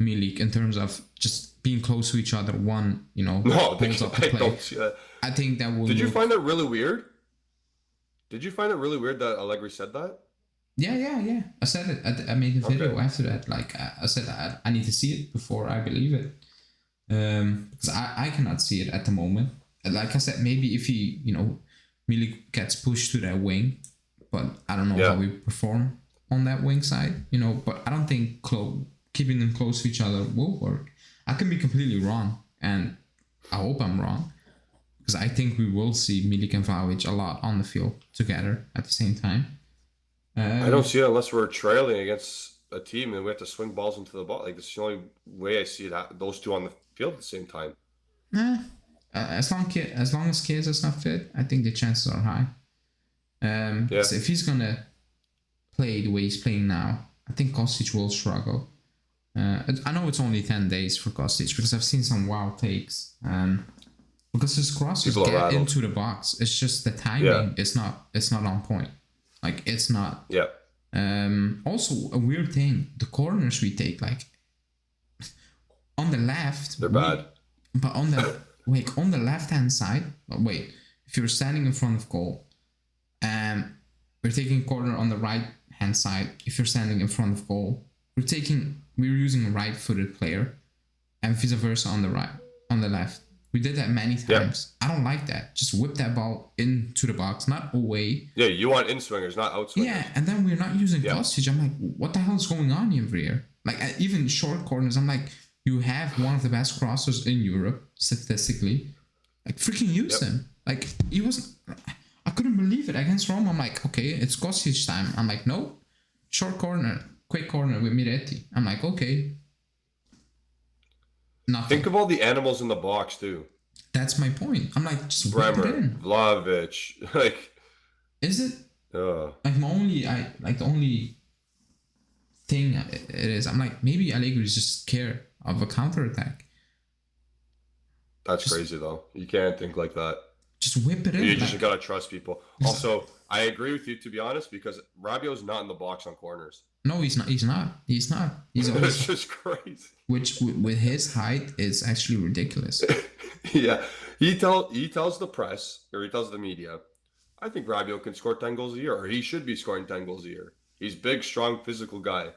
Milik in terms of just being close to each other. One, No, holds up the play. don't see that. I think that will. Did you find that really weird? Did you find it really weird that Allegri said that? Yeah. I said it. I made a video after that. Like I said, I need to see it before I believe it. Because I cannot see it at the moment. Like I said, maybe if he, Milik gets pushed to that wing, but I don't know how we perform on that wing side, but I don't think keeping them close to each other will work. I can be completely wrong, and I hope I'm wrong, because I think we will see Milik and Vlahovic a lot on the field together at the same time. I don't see it unless we're trailing against a team and we have to swing balls into the ball. Like, it's the only way I see it, those two on the field at the same time. As long as Chiesa's not fit, I think the chances are high. So if he's gonna play the way he's playing now, I think Kostic will struggle. I know it's only 10 days for Kostic because I've seen some wild takes. Because his crosses get into the box. It's just the timing is not on point. Like it's not. Yeah. Also a weird thing, the corners we take, like on the left, they're bad. But on the left hand side, if you're standing in front of goal, we're taking corner on the right hand side. If you're standing in front of goal, we're using a right-footed player, and vice versa on the left. We did that many times. I don't like that. Just whip that ball into the box, not away. Yeah, you want in-swingers, not out-swingers. Yeah, and then we're not using Kostic. I'm like, what the hell is going on here? Like, even short corners, I'm like, you have one of the best crossers in Europe, statistically. Like, freaking use him. Like, he wasn't... I couldn't believe it against Roma. I'm like, okay, it's Kostic time. I'm like, no. Short corner, quick corner with Miretti. I'm like, okay. Nothing. Think of all the animals in the box, too. That's my point. I'm like, just Bremer, whip it in. Vlahovic, like... Is it? Like, the only thing it is, I'm like, maybe Allegri is just scared of a counterattack. That's crazy, though. You can't think like that. Just whip it in. You just gotta trust people. Also, I agree with you, to be honest, because Rabiot's not in the box on corners. No, he's not. He's always, it's just crazy. Which, with his height, is actually ridiculous. Yeah. He tells the press, or he tells the media, I think Rabiot can score 10 goals a year, or he should be scoring 10 goals a year. He's big, strong, physical guy.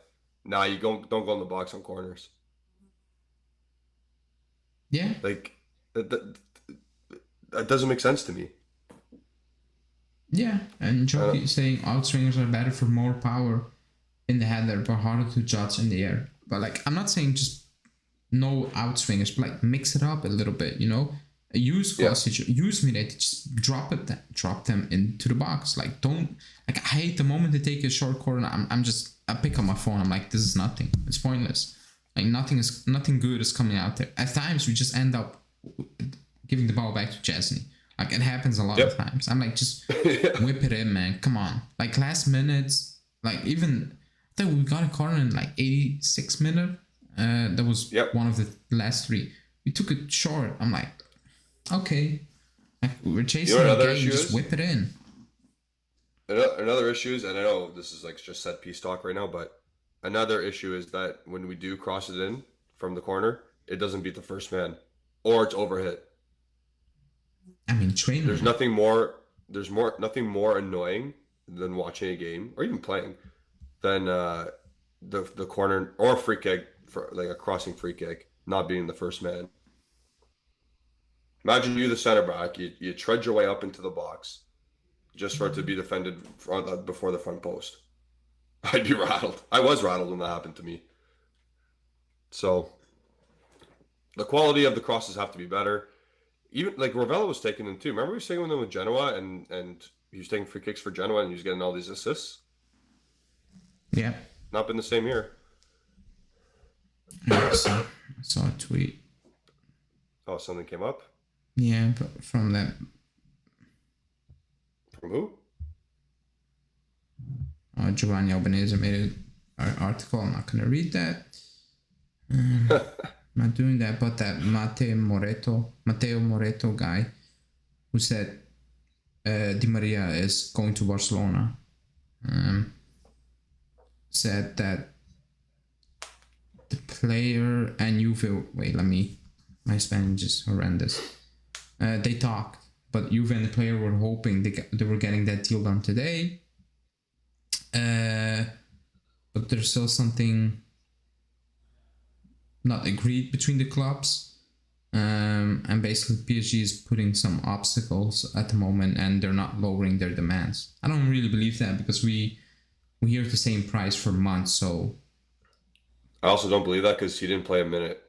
Nah, you don't go in the box on corners. Yeah. Like, that doesn't make sense to me. Yeah, and Jockey is saying outswingers are better for more power in the header, but harder to judge in the air. But like, I'm not saying just no outswingers, but like mix it up a little bit, you know. Use Kovacic, use Miretic, just drop them into the box. Like don't like I hate the moment they take a short corner. I pick up my phone. I'm like, this is nothing. It's pointless. Like nothing good is coming out there. At times we just end up giving the ball back to Chesney. Like it happens a lot of times. I'm like, just whip it in, man. Come on. Like last minutes, like even I think we got a corner in like 86 minute. That was one of the last three. We took it short. I'm like, okay, like we're chasing the game. Just whip it in. Another issue is, and I know this is like just set piece talk right now, but another issue is that when we do cross it in from the corner, it doesn't beat the first man, or it's overhit. I mean, training. There's nothing more. Nothing more annoying than watching a game or even playing than the corner or a free kick for like a crossing free kick not being the first man. Imagine you the center back. You trudge your way up into the box just for it to be defended before the front post. I'd be rattled. I was rattled when that happened to me. So the quality of the crosses have to be better. Even like Ravello was taking them too. Remember we were taking them with Genoa and he was taking free kicks for Genoa and he was getting all these assists? Yeah. Not been the same here. I saw a tweet. Oh, something came up? Yeah, but from that. From who? Giovanni Albanese made an article. I'm not going to read that. I'm not doing that, but that Matteo Moreto guy who said Di Maria is going to Barcelona said that the player and Juve, my Spanish is horrendous. They talked, but Juve and the player were hoping they were getting that deal done today. But there's still something not agreed between the clubs. And basically PSG is putting some obstacles at the moment and they're not lowering their demands. I don't really believe that because we hear the same price for months, so... I also don't believe that because he didn't play a minute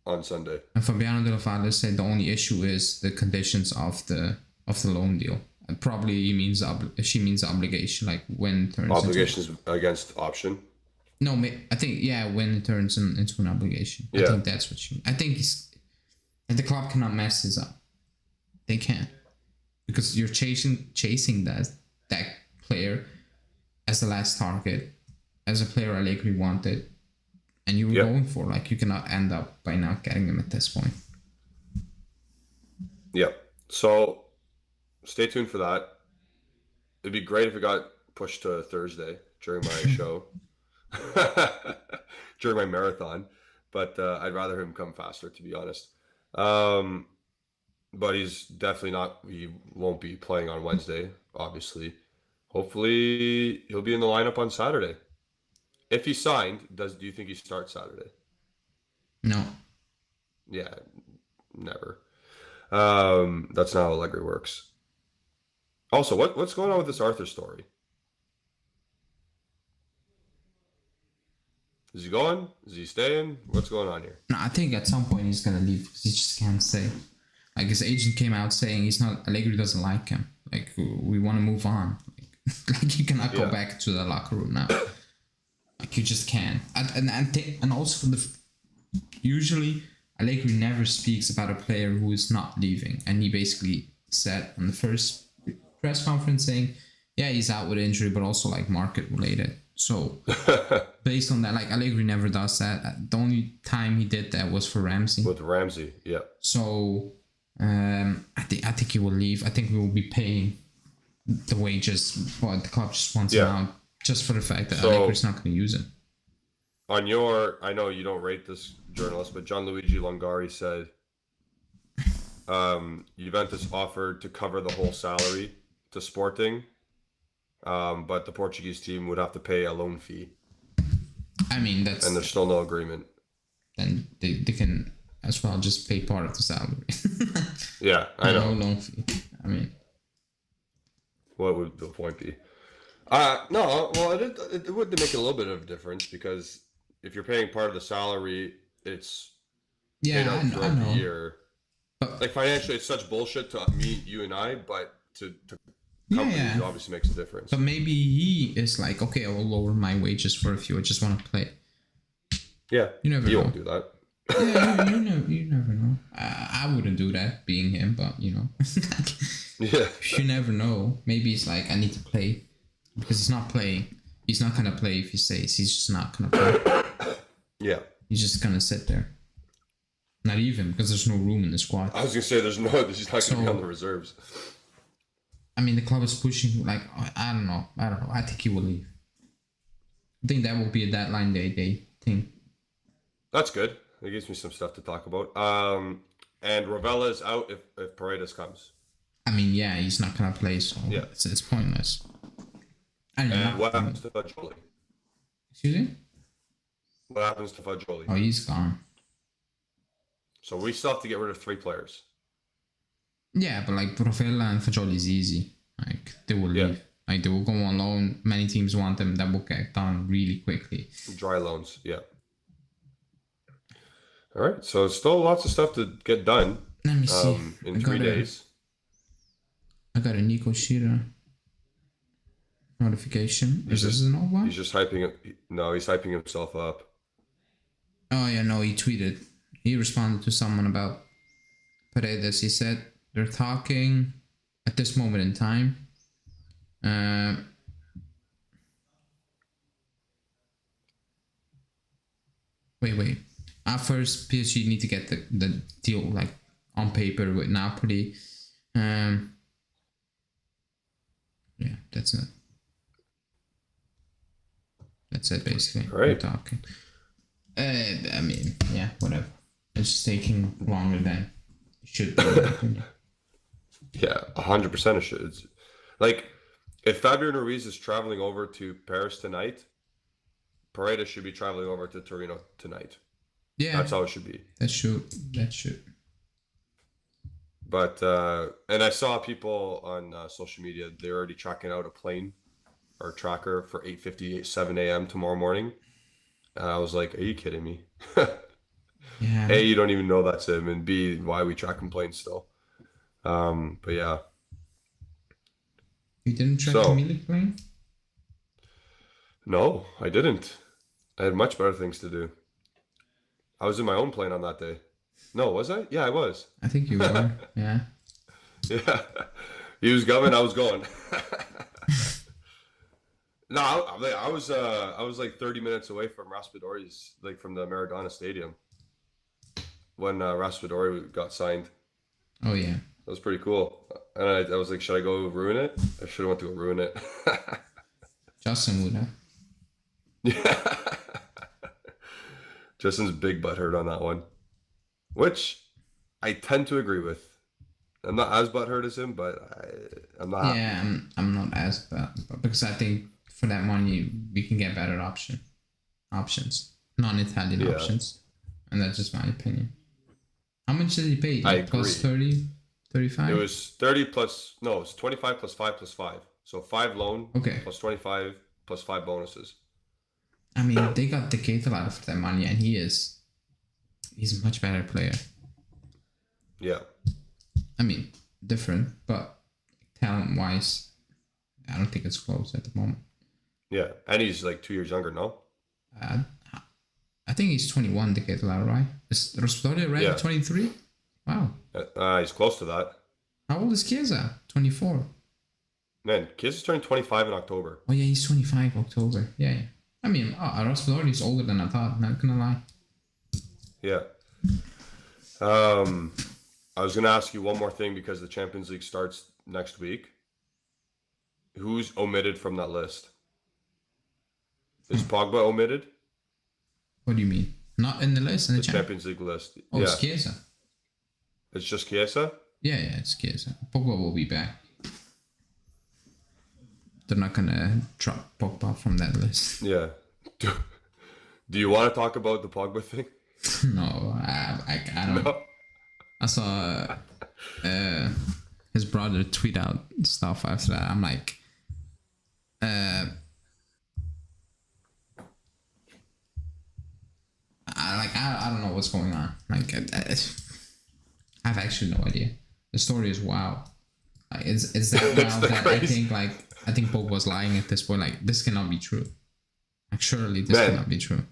on Sunday. And Fabiano Della Valle said the only issue is the conditions of the loan deal. And probably she means obligation, like when it turns obligations against option. No, I think when it turns into an obligation. I think that's what she. I think the club cannot mess this up. They can't because you're chasing that player as the last target, as a player Allegri wanted. And you were going for, like, you cannot end up by not getting him at this point. Yep. So, stay tuned for that. It'd be great if it got pushed to Thursday during my show, during my marathon. But I'd rather him come faster, to be honest. But he's definitely not. He won't be playing on Wednesday, obviously. Hopefully, he'll be in the lineup on Saturday. If he signed, do you think he starts Saturday? No. Yeah, never. That's not how Allegri works. Also, what's going on with this Arthur story? Is he going? Is he staying? What's going on here? No, I think at some point he's gonna leave because he just can't stay. Like his agent came out saying Allegri doesn't like him. Like we want to move on. Like you cannot go back to the locker room now. Like you just can't. And also usually Allegri never speaks about a player who is not leaving. And he basically said on the first press conference saying, yeah, he's out with injury, but also like market related. So based on that, like Allegri never does that. The only time he did that was for Ramsey. With Ramsey, yeah. So I think he will leave. I think we will be paying the wages. Well, the club just wants him out just for the fact that Allegri's not going to use it. I know you don't rate this journalist, but Gianluigi Longari said Juventus offered to cover the whole salary to Sporting, but the Portuguese team would have to pay a loan fee. I mean, and there's still no agreement. Then they can as well just pay part of the salary. Yeah, I know. No loan fee. I mean, what would the point be? No, well, it would make a little bit of a difference because if you're paying part of the salary it's Yeah, paid out I throughout the know. year. But Like financially, it's such bullshit to me, you and I, but to yeah, companies, yeah. it obviously makes a difference. But maybe he is like, okay, I will lower my wages for a few. I just want to play. Yeah, You never he know. won't do that. Yeah, you never know. I wouldn't do that being him, but you know, Yeah, you never know. Maybe it's like I need to play because he's not playing. He's not gonna play if he says he's just not gonna play. yeah. He's just gonna sit there. Not even because there's no room in the squad. I was gonna say there's he's not gonna be on the reserves. I mean, the club is pushing. Like I don't know. I think he will leave. I think that will be a deadline day thing. That's good. It gives me some stuff to talk about. And Ravella is out if Paredes comes. I mean, yeah, he's not gonna play, so Yeah. it's pointless. I don't And know. what happens to Fagioli? Excuse me? What happens to Fagioli? Oh, he's gone. So we still have to get rid of 3 players. Yeah, but like Profella and Fagioli is easy. Like they will Yeah. leave. Like they will go on loan. Many teams want them. That will get done really quickly. Dry loans, yeah. All right, so still lots of stuff to get done Let me see. in 3 days. I got a Nico Shearer notification. Is this an old one? He's just hyping it. No, he's hyping himself up. Oh yeah, no, he tweeted. He responded to someone about Paredes. He said they're talking at this moment in time. Wait. At first, PSG need to get the deal like on paper with Napoli. Yeah, that's it. That's it basically. All right. We're talking. I mean, yeah, whatever. It's just taking longer than it should be. in my opinion. Yeah, 100% it should. It's, like, if Fabian Ruiz is traveling over to Paris tonight, Paredes should be traveling over to Torino tonight. Yeah, That's how it should be. that should. But and I saw people on social media, they're already tracking out a plane or tracker for 8:58, 7 a.m. tomorrow morning. And I was like, are you kidding me? Yeah. A, you don't even know that's him, and B, why are we tracking planes still? But yeah. You didn't track So- the Milik plane? No, I didn't. I had much better things to do. I was in my own plane on that day. No, was I? Yeah, I was. I think you were. Yeah. Yeah. He was coming, I was going. No, I was like 30 minutes away from Raspadori's, like from the Maradona Stadium when Raspadori got signed. Oh yeah. That was pretty cool. And I was like, should I go ruin it? I should have went to go ruin it. Justin would have. Yeah. Justin's big butthurt on that one, which I tend to agree with. I'm not as butthurt as him, but I'm not. Yeah, I'm not as bad, but because I think for that money we can get better options, non-Italian Yeah. options, and that's just my opinion. How much did he pay? I Plus agree. 30, 35? It was 30 plus, no, it's 25 plus 5 plus 5. So 5 loan Okay. plus 25 plus 5 bonuses. I mean, they got the Keita out of that money, and he's a much better player. Yeah. I mean, different, but talent-wise, I don't think it's close at the moment. Yeah. And he's like 2 years younger, no? I think he's 21, the Keita, right? Is Raspadori already Yeah. 23? Wow. He's close to that. How old is Chiesa? 24. Man, kids is turning 25 in October. Oh yeah, he's 25 October. Yeah. I mean, Raspadori is older than I thought, not gonna lie. Yeah. I was going to ask you one more thing because the Champions League starts next week. Who's omitted from that list? Is Pogba omitted? What do you mean? Not in the list, in the The champ. Champions League list. Oh, Yeah. it's Chiesa. It's just Chiesa? Yeah, it's Chiesa. Pogba will be back. They're not gonna drop Pogba from that list. Yeah. Do you want to talk about the Pogba thing? No, I don't. No. I saw his brother tweet out stuff after that. I'm like, I don't know what's going on. Like I have actually no idea. The story is wild. Like it's that It's wild the that crazy. I think Pogba was lying at this point. Like this cannot be true. Like surely this Man, cannot be true.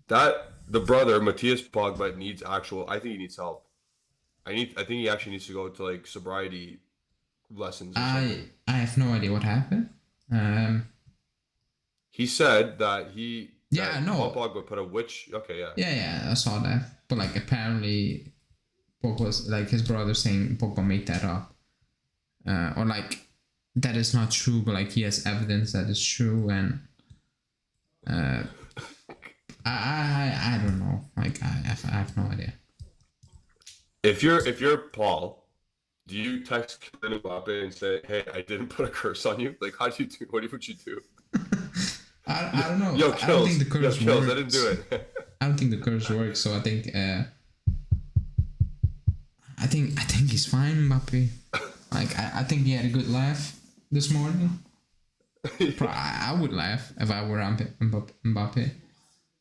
that the brother Matthias Pogba needs actual. I think he needs help. I think he actually needs to go to like sobriety lessons or something. I have no idea what happened. He said that Yeah, Paul no, Pogba put a witch. Okay, yeah, yeah, I saw that. But like apparently, Pogba's like his brother saying Pogba made that up, or like that is not true. But like he has evidence that is true, and uh, I don't know. Like I have no idea. If you're Paul, do you text Kylian Mbappe and say, "Hey, I didn't put a curse on you"? Like, how do you do? What would you do? I don't know. Yo, I don't think kills. the Yo, curse kills. works. I didn't do it. I don't think the curse works. So I think he's fine, Mbappe. Like I think he had a good laugh this morning. I would laugh if I were Mbappe.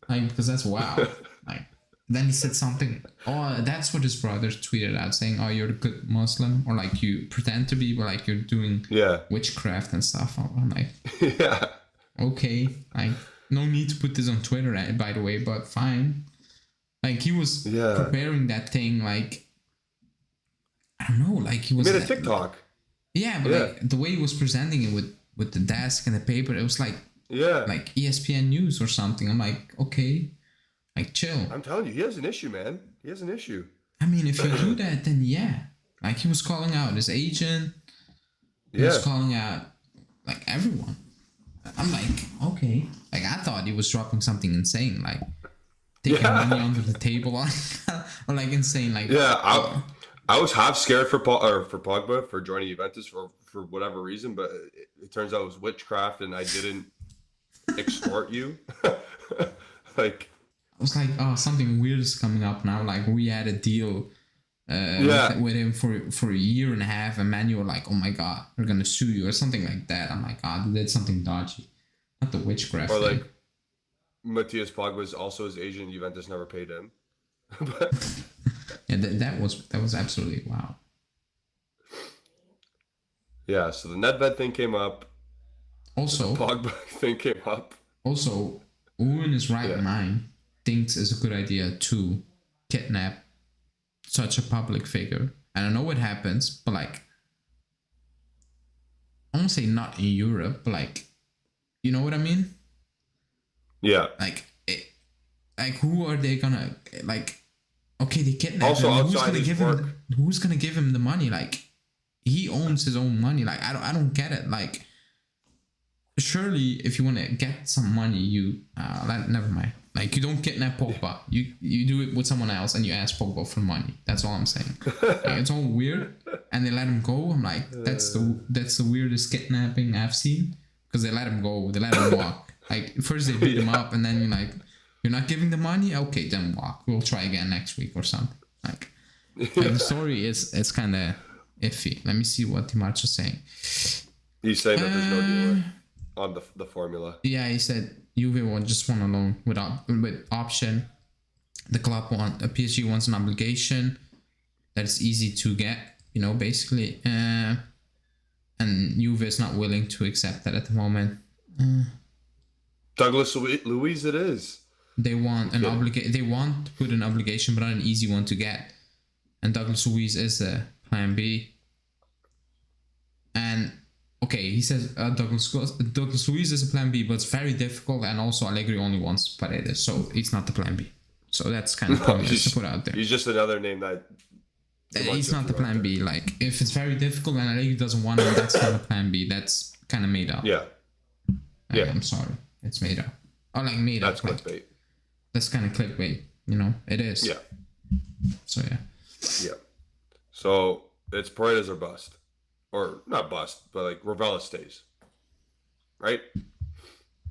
Like because that's wild. Like then he said something. Oh, that's what his brother tweeted out saying, "Oh, you're a good Muslim," or like you pretend to be, but like you're doing Yeah, witchcraft and stuff. I'm like, yeah, okay, like no need to put this on Twitter, by the way, but fine. Like he was yeah. preparing that thing, like I don't know, like he He was. made a TikTok. Yeah, but Yeah, like the way he was presenting it with the desk and the paper, it was yeah. like ESPN News or something. I'm like, okay, like chill. I'm telling you, he has an issue, man. He has an issue. I mean, if you do that, then yeah. Like he was calling out his agent. He was Yeah, calling out like everyone. I'm like, okay. Like I thought he was dropping something insane, like taking money yeah, under the table, or like insane, like yeah. uh, I was half scared for for Pogba for joining Juventus for whatever reason, but it turns out it was witchcraft, and I didn't extort you. Like, I was like, oh, something weird is coming up now. Like we had a deal yeah, with him for a year and a half, and man, you were like, oh my god, we're gonna sue you or something like that. I'm like, oh, they did something dodgy, not the witchcraft or thing. like Matthias Pogba was also his agent. Juventus never paid him. But Yeah, that was absolutely wow. yeah, so the Nedved thing came up. The Also, Pogba thing came up. also, who in his right Yeah, mind thinks it's a good idea to kidnap such a public figure? I don't know what happens, but like, I won't say not in Europe, but like, you know what I mean? yeah. Like, like who are they gonna like? Okay, they kidnap Also him. Who's outside gonna his give work. him? Who's gonna give him the money? Like, he owns his own money. Like, I don't get it. Like, surely if you want to get some money, you never mind. Like, you don't kidnap Pogba. You do it with someone else, and you ask Pogba for money. That's all I'm saying. Like, it's all weird, and they let him go. I'm like, that's the weirdest kidnapping I've seen, because they let him go. They let him walk. Like first they beat him up, and then you're like, you're not giving the money. Okay, then walk. We'll try again next week or something. Like the story is it's kind of iffy. Let me see what Dimarcho's saying. He's saying that there's no deal Uh, on the formula. yeah, he said Juve just want a loan with option. The club PSG wants an obligation that is easy to get. You know, basically, and Juve is not willing to accept that at the moment. Douglas Luiz, it is. They want an obligation. They want to put an obligation, but not an easy one to get. And Douglas Luiz is a plan B. And okay, he says Douglas Luiz is a plan B, but it's very difficult. And also Allegri only wants Paredes, so he's not the plan B. So that's kind of pointless to put out there. He's just another name that. He's not the plan B. Like if it's very difficult and Allegri doesn't want him, that's not a plan B. That's kind of made up. Yeah. Yeah. I'm sorry, it's made up. Or like made That's up. Like, clickbait. that's kind of clickbait. You know, it is. Yeah. So yeah. Yeah. So it's Paredes or bust. Or not bust, but like Ravella stays. Right?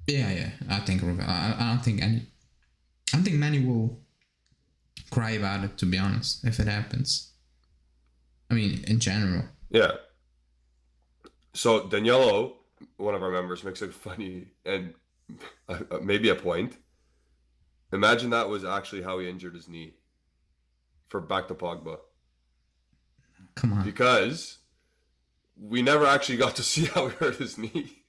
Yeah. I think I don't think any. I don't think many will cry about it. To be honest, if it happens. I mean, in general. Yeah. So Daniello, one of our members, makes a funny and maybe a point. Imagine that was actually how he injured his knee for back to Pogba. Come on. Because we never actually got to see how he hurt his knee.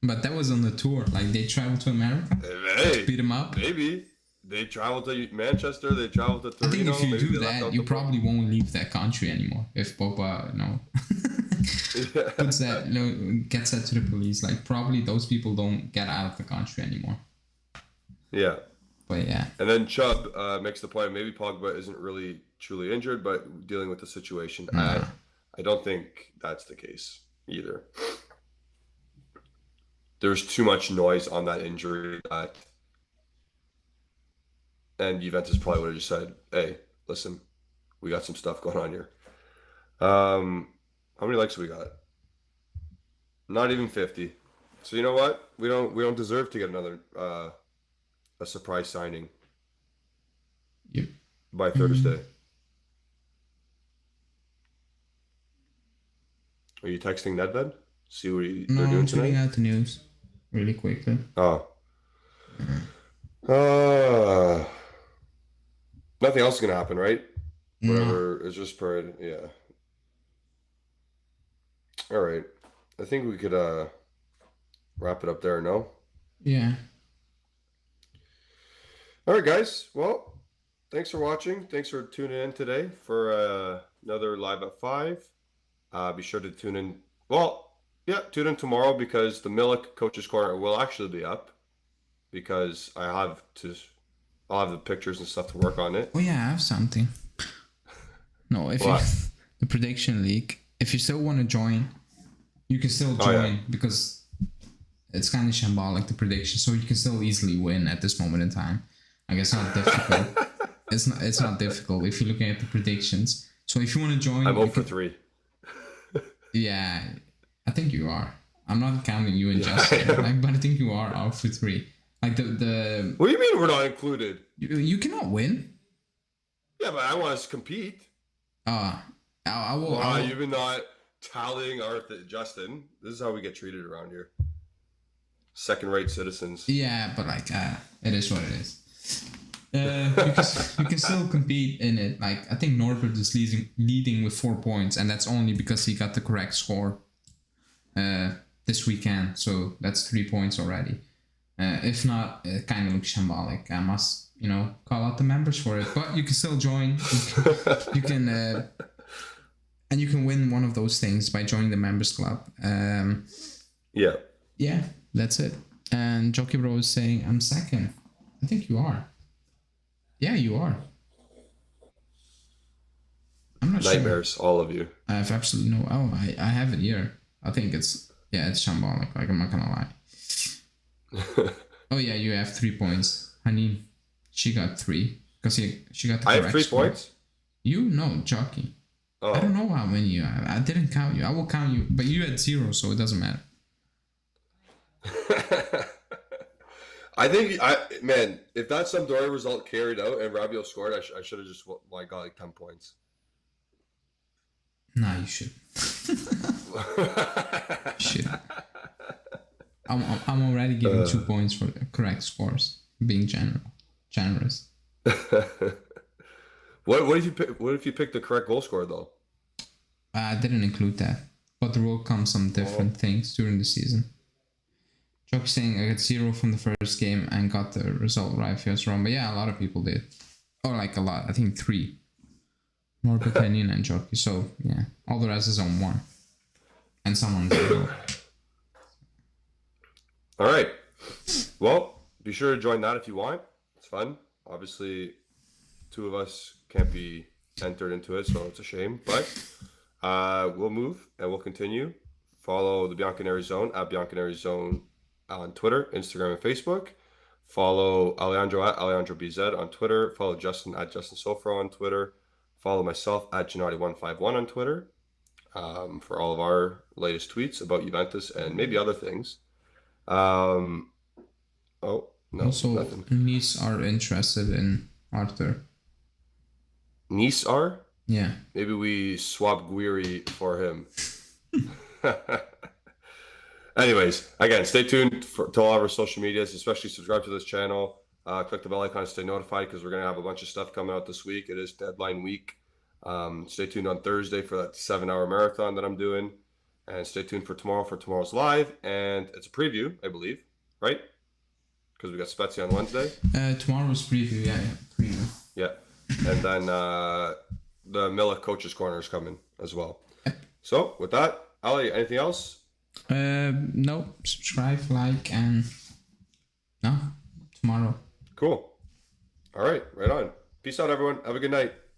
But that was on the tour. Like, they traveled to America to beat him up. Maybe. They traveled to Manchester. They traveled to Torino. I think if you do that, you probably won't leave that country anymore. If Pogba, puts that, gets that to the police. Like, probably those people don't get out of the country anymore. Yeah. But yeah. And then Chubb makes the point, maybe Pogba isn't really truly injured, but dealing with the situation. I don't think that's the case either. There's too much noise on that injury and Juventus probably would have just said, hey, listen, we got some stuff going on here. How many likes we got? Not even 50. So you know what? We don't deserve to get another a surprise signing. Yep. By Thursday. Are you texting Nedved? See what they're doing tonight? I'm out the news really quickly. Oh. Nothing else is gonna happen, right? Whatever is just per yeah. All right. I think we could wrap it up there, no? Yeah. All right, guys. Well, thanks for watching. Thanks for tuning in today for another Live at 5. Be sure to tune in. Well, yeah, tune in tomorrow because the Milik Coach's Corner will actually be up because I'll have the pictures and stuff to work on it. Oh yeah, I have something. No, if you the prediction league, if you still want to join, you can still join because it's kind of shambolic, the prediction, so you can still easily win at this moment in time. Like, it's not difficult. It's not difficult if you're looking at the predictions. So if you want to join, I'm 0 for 3. Yeah, I think you are. I'm not counting you and Justin, but I think you are 0 for 3. Like the. What do you mean we're not included? You cannot win. Yeah, but I want us to compete. I will. You've been not tallying our Justin. This is how we get treated around here. Second-rate citizens. Yeah, but like, it is what it is. You can still compete in it. Like, I think Norbert is leading with 4 points, and that's only because he got the correct score this weekend. So that's 3 points already. If not, it kind of looks shambolic. I must, call out the members for it. But you can still join. You can and you can win one of those things by joining the members club. Yeah. Yeah, that's it. And Jockey Bro is saying, I'm second. I think you are. Yeah, you are. I'm not Nightmares, sure. all of you. I have absolutely no... Oh, I have it here. I think it's shambolic. Like, I'm not gonna lie. Oh, yeah, you have 3 points. Honey, she got 3. Because she got the correct I have 3 score. points? You? No, Jockey. Oh. I don't know how many you have. I didn't count you. I will count you. But you had 0, so it doesn't matter. I think, if that Sampdoria result carried out and Rabiot scored, I should have just got like 10 points. Nah, you should. Shit. I'm already giving 2 points for the correct scores. Being generous. What if you pick the correct goal scorer though? I didn't include that, but there will come some different things during the season. Joke's saying I got 0 from the first game and got the result right if I was wrong, but yeah, a lot of people did. Or like a lot, I think 3. Norbert, Kenyon, and Jockey. So yeah, all the rest is on 1, and someone 0. All right. Well, be sure to join that if you want. It's fun. Obviously, 2 of us can't be entered into it, so it's a shame. But we'll move and we'll continue. Follow the Bianconeri Zone at Bianconeri Zone on Twitter, Instagram, and Facebook. Follow Alejandro at AlejandroBZ on Twitter. Follow Justin at Justin Sofro on Twitter. Follow myself at Gennady151 on Twitter for all of our latest tweets about Juventus and maybe other things. No, also, nothing. Nice are interested in Arthur. Nice are? Yeah. Maybe we swap Guiri for him. Anyways, again, stay tuned to all of our social medias, especially subscribe to this channel. Click the bell icon to stay notified because we're going to have a bunch of stuff coming out this week. It is deadline week. Stay tuned on Thursday for that 7-hour marathon that I'm doing. And stay tuned for tomorrow's live. And it's a preview, I believe, right? Because we got Spezia on Wednesday. Tomorrow's preview, yeah, preview. Yeah. And then the Milla Coaches Corner is coming as well. So, with that, Ali, anything else? No, subscribe, like, and no, tomorrow. Cool. All right, right on. Peace out, everyone. Have a good night.